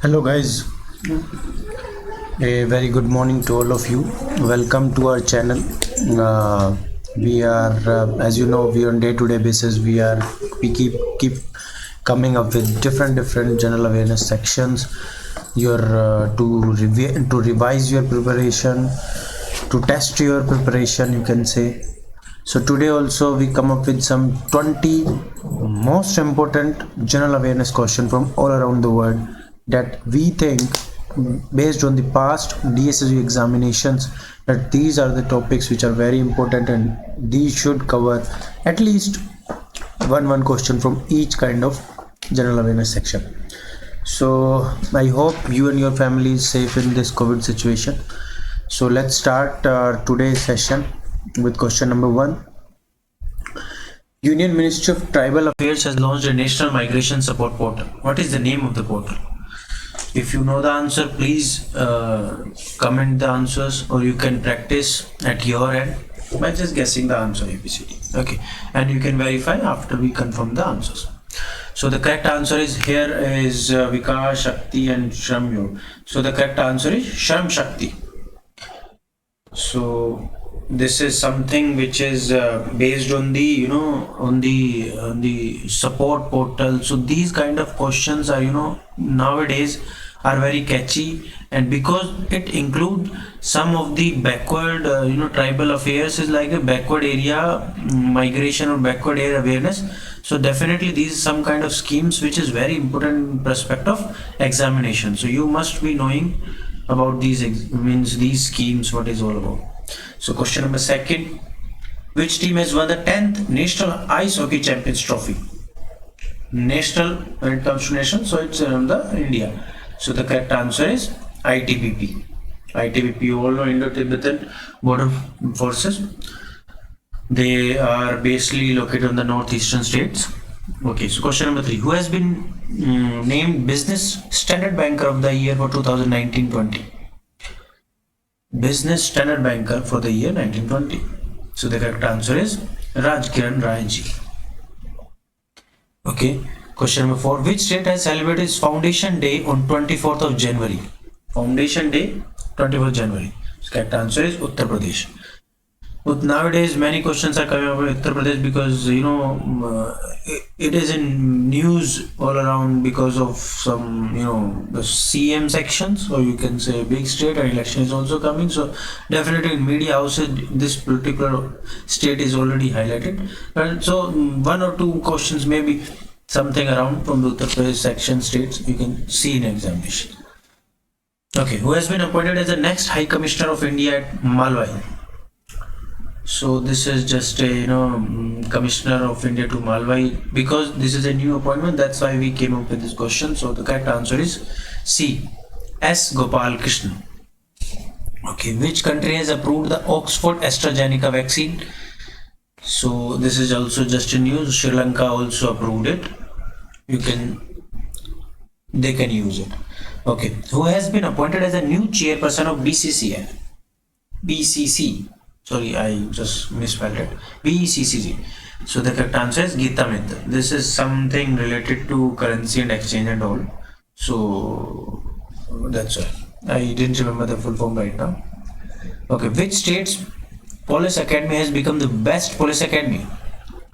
Hello, guys. A very good morning to all of you. Welcome to our channel. We are, as you know, we on day-to-day basis we keep coming up with different general awareness sections. To revise your preparation, to test your preparation, you can say. So today also we come up with some 20 most important general awareness question from all around the world that we think, based on the past DSSU examinations, that these are the topics which are very important and these should cover at least one question from each kind of general awareness section. So I hope you and your family is safe in this COVID situation. So let's start today's session with question number 1. Union Ministry of Tribal Affairs has launched a National Migration Support Portal. What is the name of the portal? If you know the answer, please comment the answers, or you can practice at your end by just guessing the answer ABCD. Okay, and you can verify after we confirm the answers. So the correct answer is Vikas, Shakti and Shram Yog. So the correct answer is Shram Shakti. So this is something which is based on the on the support portal. So these kind of questions are nowadays are very catchy, and because it includes some of the backward tribal affairs, is like a backward area migration or backward area awareness. So definitely these some kind of schemes which is very important in prospect of examination. So you must be knowing about these schemes, what is all about. So question number 2, which team has won the 10th National Ice Hockey Champions Trophy? National, when it comes to nation, so it's the India. So the correct answer is ITBP. ITBP, you all know, Indo-Tibetan Border Forces. They are basically located on the northeastern states. Okay, so question number 3, who has been named Business Standard Banker of the Year for 2019-20? Business Standard Banker for the year 1920. So the correct answer is Raj Kiran Rai ji. Okay, question number 4, which state has celebrated its Foundation Day on 24th of January? Foundation Day, 24th January. So correct answer is Uttar Pradesh. But nowadays many questions are coming about Uttar Pradesh because it is in news all around because of some the CM sections, or you can say big state, and election is also coming. So definitely in media houses this particular state is already highlighted, and so one or two questions maybe something around from the Uttar Pradesh section states you can see in examination. Okay, who has been appointed as the next High Commissioner of India at Malwai? So this is just a Commissioner of India to Malwai, because this is a new appointment, that's why we came up with this question. So the correct answer is C, S Gopal Krishnan. Okay, which country has approved the Oxford AstraZeneca vaccine? So this is also just a news. Sri Lanka also approved it. They can use it. Okay, who has been appointed as a new chairperson of BCC? Sorry, I just misspelled it. BCCG. So the correct answer is Geeta Mehta. This is something related to currency and exchange and all. So that's why I didn't remember the full form right now. Okay, which state's police academy has become the best police academy?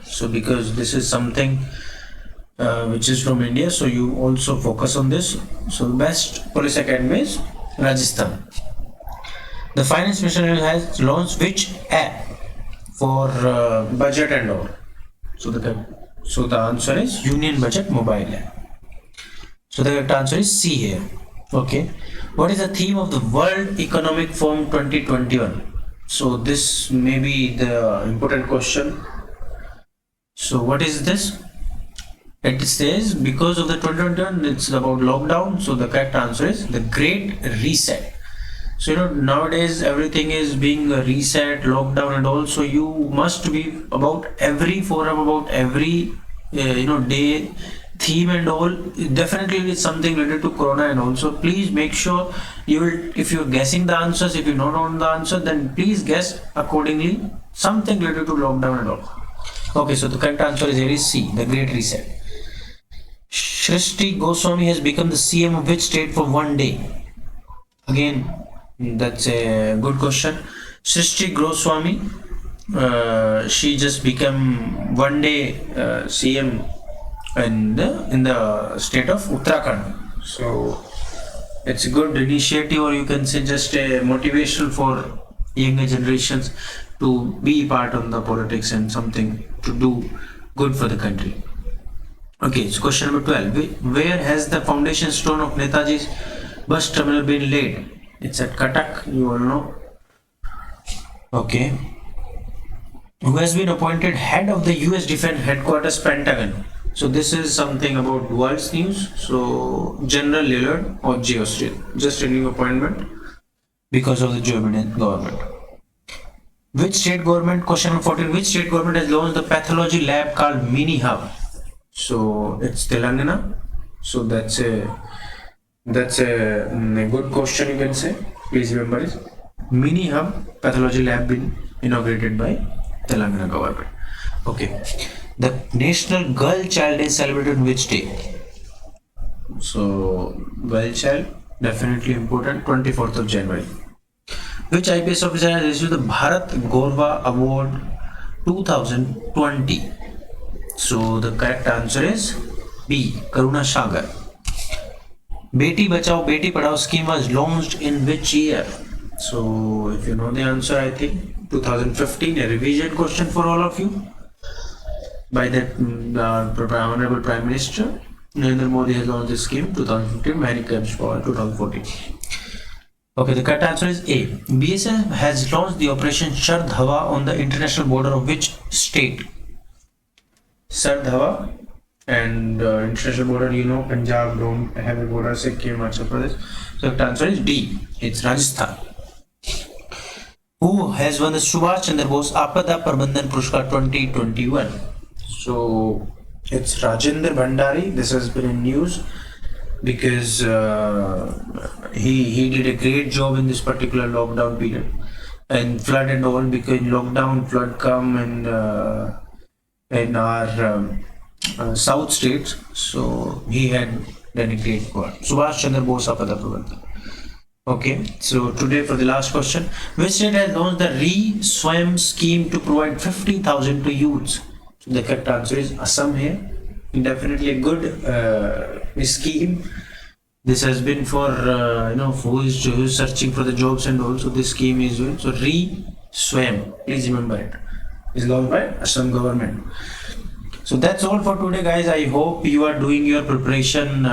So because this is something which is from India, so you also focus on this. So the best police academy is Rajasthan. The Finance Minister has launched which app for budget and all? So the answer is Union Budget mobile app. So the correct answer is C here. Okay, what is the theme of the World Economic Forum 2021? So this may be the important question. So what is this? It says because of the 2021, it's about lockdown. So the correct answer is the Great Reset. So nowadays everything is being reset, lockdown and all. So you must be about every forum, about every day theme and all. Definitely it's something related to corona, and also please make sure if you're guessing the answers, if you don't know the answer, then please guess accordingly something related to lockdown and all. Okay, so the correct answer is here is C, the Great Reset. Shrishti Goswami has become the CM of which state for one day? Again, that's a good question. Shrishti Goswami, she just became one day CM in the state of Uttarakhand. So it's a good initiative, or you can say just a motivation for younger generations to be part of the politics and something to do good for the country. Okay, so question number 12. Where has the foundation stone of Netaji's bus terminal been laid? It's at Cuttack, you all know. Okay. Who has been appointed head of the US Defense Headquarters, Pentagon? So this is something about world's news. So General Lillard or J. Austin, just a new appointment because of the Joe Biden government. Which state government, question number 14, which state government has launched the pathology lab called Mini Hub? So it's Telangana. So that's a good question, you can say. Please remember it. Mini Hub pathology lab been inaugurated by Telangana government. Okay. The National Girl Child is celebrated on which day? So Girl Child, definitely important, 24th of January. Which IPS officer has received the Bharat Gaurav Award 2020? So the correct answer is B. Karuna Sagar. Beti Bachao Beti Padhao scheme was launched in which year? So if you know the answer, I think 2015, a revision question for all of you by the Honorable Prime Minister Narendra Modi has launched this scheme 2015, Mary comes for 2014. Okay, the correct answer is A. BSF has launched the Operation Shard Dhawa on the international border of which state? Shard Dhawa and international border, you know, Punjab don't have a border, Sikkim, Madhya Pradesh. So the answer is D. It's Rajasthan. Who has won the Subhash Chandra Bose Apada Prabandhan Puruskar 2021? So it's Rajendra Bhandari. This has been in news because he did a great job in this particular lockdown period and flood and all, because in lockdown flood come and in our south states, so he had done a great work. Subhash Chandra Bose Apada Prabandhan. Okay, so today for the last question, which state has launched the Re-Swam scheme to provide 50,000 to youths? So the correct answer is Assam here. Definitely a good scheme. This has been for who is searching for the jobs, and also this scheme is doing. So Re-Swam, please remember it, is launched by Assam government. So that's all for today, guys. I hope you are doing your preparation.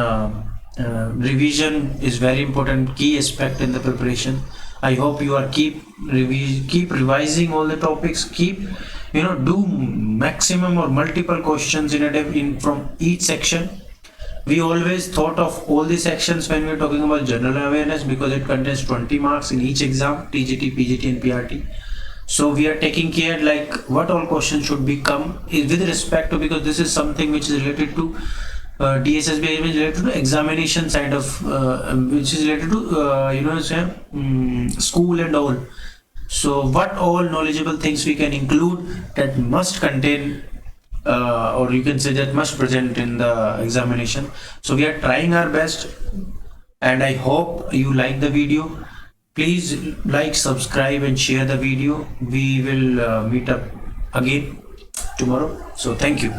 Revision is very important, key aspect in the preparation. I hope you are keep revising all the topics. Keep do maximum or multiple questions in from each section. We always thought of all the sections when we are talking about general awareness, because it contains 20 marks in each exam, TGT, PGT and PRT. So we are taking care like what all questions should become with respect to, because this is something which is related to DSSB, is related to examination side of which is related to school and all. So what all knowledgeable things we can include that must contain or you can say that must present in the examination. So we are trying our best, and I hope you like the video. Please like, subscribe and share the video. We will meet up again tomorrow. So thank you.